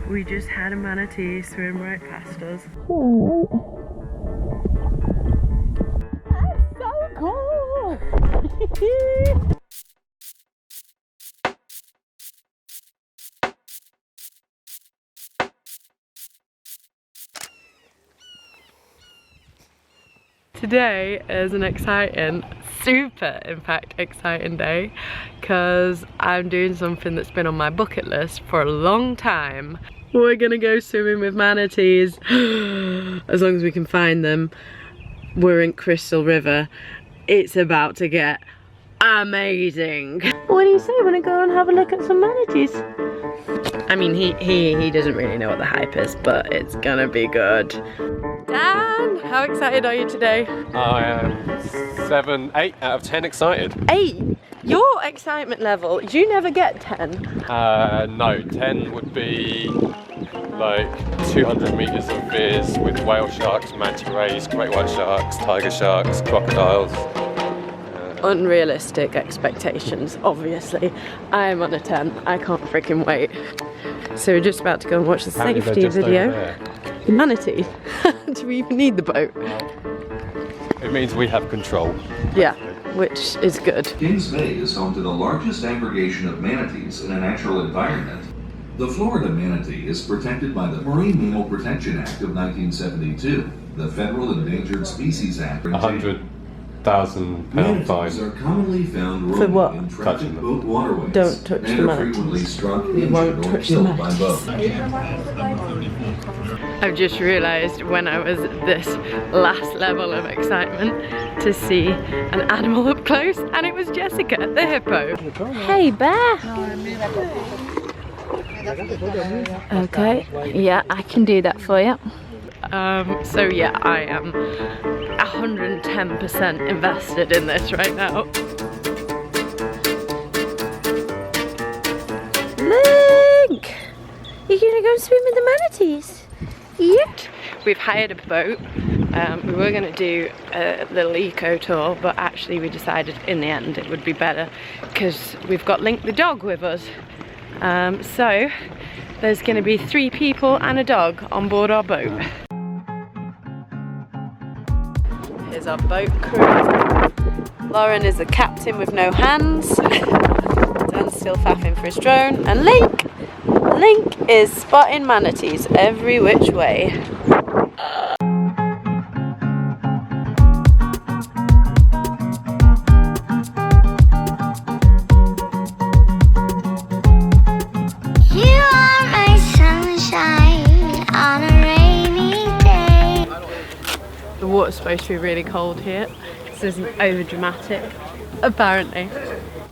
We just had a manatee swim right past us. That's so cool! Today is an exciting, super in fact exciting day, because I'm doing something that's been on my bucket list for a long time. We're gonna go swimming with manatees, as long as we can find them. We're in Crystal River. It's about to get amazing. What do you say? Wanna go and have a look at some manatees? I mean, he doesn't really know what the hype is, but it's gonna be good. Dan, how excited are you today? I am 7, 8 out of 10 excited. 8? Your excitement level, you never get 10. No, 10 would be like 200 metres of viz with whale sharks, manta rays, great white sharks, tiger sharks, crocodiles. Unrealistic expectations, obviously. I am on a 10. I can't freaking wait. So we're just about to go and watch the Apparently safety video. The manatee. Do we even need the boat? It means we have control. Yeah, which is good. Kings Bay is home to the largest aggregation of manatees in a natural environment. The Florida manatee is protected by the Marine Mammal Protection Act of 1972, the Federal Endangered Species Act. £100,000 Manatees fine. are commonly found For what? roaming in traffic boat waterways. Don't touch and the are frequently manatees. struck, We won't injured, or touch the killed by manatees. boats. I've just realised when I was this last level of excitement to see an animal up close, and it was Jessica, the hippo. Hey bear! Okay, yeah, I can do that for you. So yeah, I am 110% invested in this right now. Link! You're gonna go swim with the manatees? Yep. We've hired a boat. We were going to do a little eco tour, but actually we decided in the end it would be better because we've got Link the dog with us. So there's going to be 3 people and a dog on board our boat. Here's our boat crew. Lauren is the captain with no hands. Dan's still faffing for his drone. And Link is spotting manatees every which way. The water's supposed to be really cold here. This isn't over dramatic. Apparently,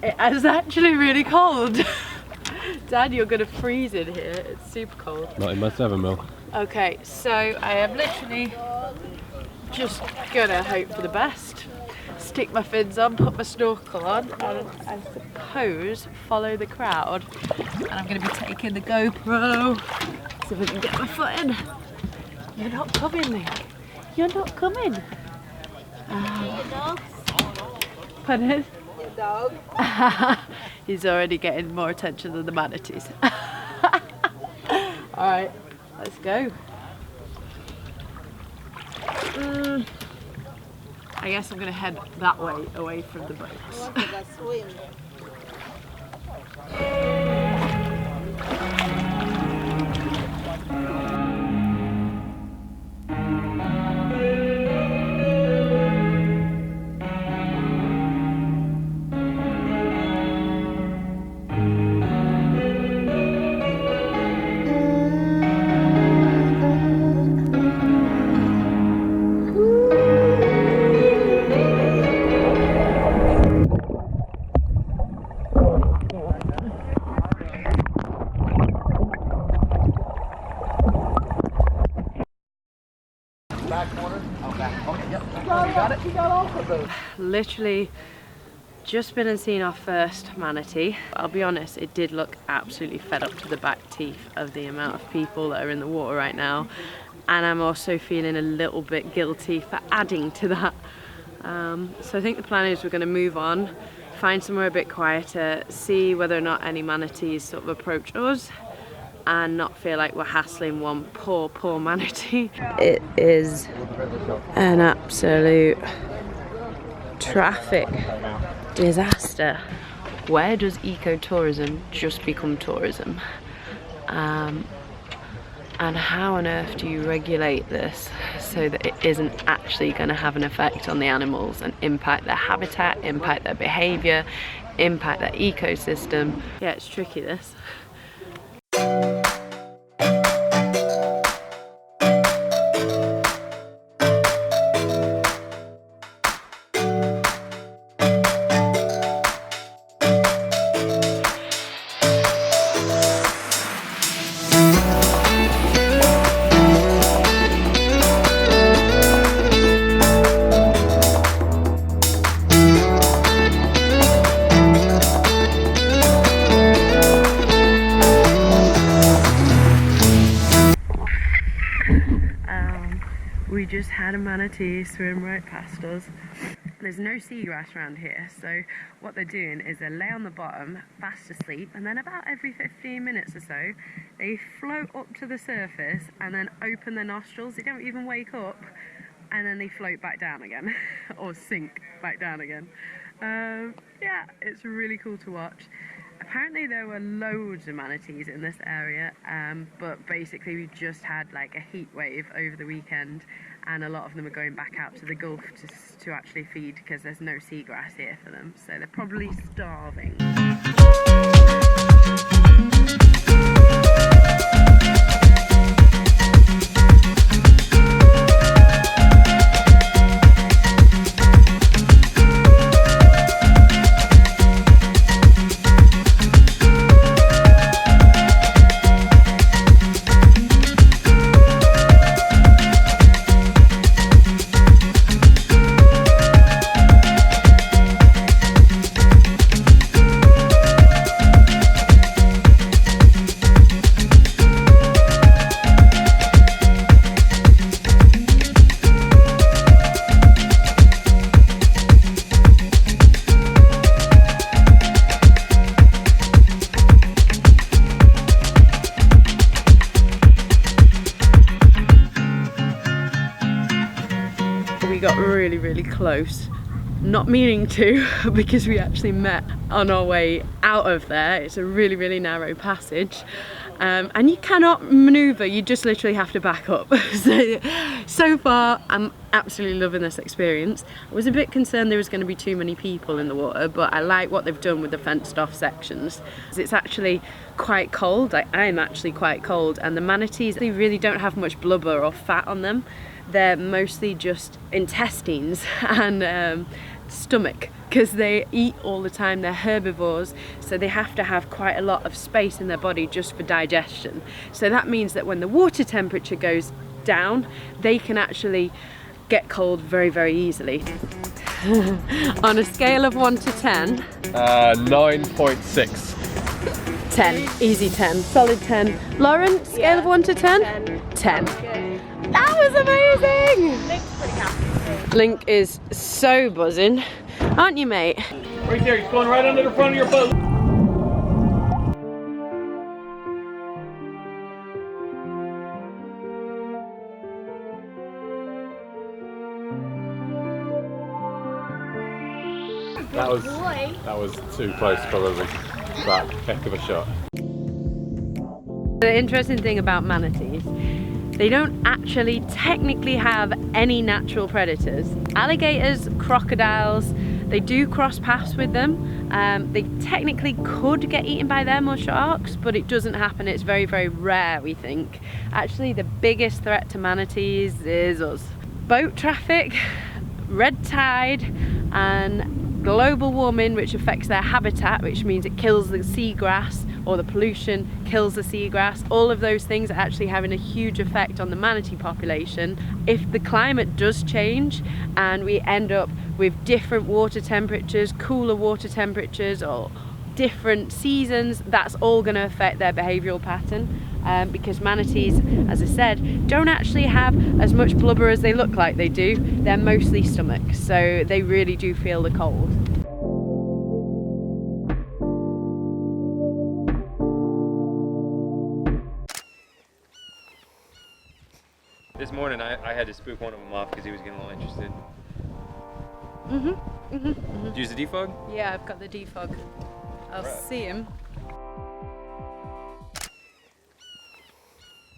it is actually really cold. Dad, you're gonna freeze in here. It's super cold. Not in my 7 mil. Okay, so I am literally just gonna hope for the best. Stick my fins on, put my snorkel on, and I suppose follow the crowd. And I'm gonna be taking the GoPro so we can get my foot in. You're not coming, Link. You're not coming. Pardon? Your dog. He's already getting more attention than the manatees. Alright, let's go. I guess I'm going to head that way, away from the boats. Literally just been and seen our first manatee. I'll be honest, it did look absolutely fed up to the back teeth of the amount of people that are in the water right now, and I'm also feeling a little bit guilty for adding to that. So I think the plan is we're going to move on, find somewhere a bit quieter, see whether or not any manatees sort of approach us, and not feel like we're hassling one poor manatee. It is an absolute traffic disaster. Where does ecotourism just become tourism? And how on earth do you regulate this so that it isn't actually going to have an effect on the animals and impact their habitat, impact their behaviour, impact their ecosystem? Yeah, it's tricky, this. We just had a manatee swim right past us. There's no seagrass around here, so what they're doing is they lay on the bottom, fast asleep, and then about every 15 minutes or so, they float up to the surface and then open their nostrils. They don't even wake up, and then they float back down again, or sink back down again. Yeah, it's really cool to watch. Apparently there were loads of manatees in this area, but basically we just had like a heat wave over the weekend, and a lot of them are going back out to the Gulf to actually feed because there's no seagrass here for them, so they're probably starving. We got really close, not meaning to, because we actually met on our way out of there. It's a really narrow passage, and you cannot maneuver, you just literally have to back up. So far I'm absolutely loving this experience. I was a bit concerned there was going to be too many people in the water, but I like what they've done with the fenced off sections. It's actually quite cold. I'm actually quite cold, and the manatees, they really don't have much blubber or fat on them. They're mostly just intestines and stomach, because they eat all the time. They're herbivores, so they have to have quite a lot of space in their body just for digestion. So that means that when the water temperature goes down, they can actually get cold very easily. On a scale of 1 to 10? 9.6. 10. Easy 10. Solid 10. Lauren, scale of 1 to 10? 10. That was amazing! Link's pretty happy. Link is so buzzing. Aren't you, mate? Right there, he's going right under the front of your boat. That was too close, probably. That heck of a shot. The interesting thing about manatees, they don't actually technically have any natural predators. Alligators, crocodiles, they do cross paths with them. They technically could get eaten by them or sharks, but it doesn't happen. It's very rare, we think. Actually, the biggest threat to manatees is us. Boat traffic, red tide, and global warming, which affects their habitat, which means it kills the seagrass, or the pollution kills the seagrass. All of those things are actually having a huge effect on the manatee population. If the climate does change and we end up with different water temperatures, cooler water temperatures, or different seasons, that's all going to affect their behavioural pattern, because manatees, as I said, don't actually have as much blubber as they look like they do. They're mostly stomach, so they really do feel the cold. This morning I had to spook one of them off because he was getting a little interested. Use the defog? Yeah, I've got the defog. I'll see him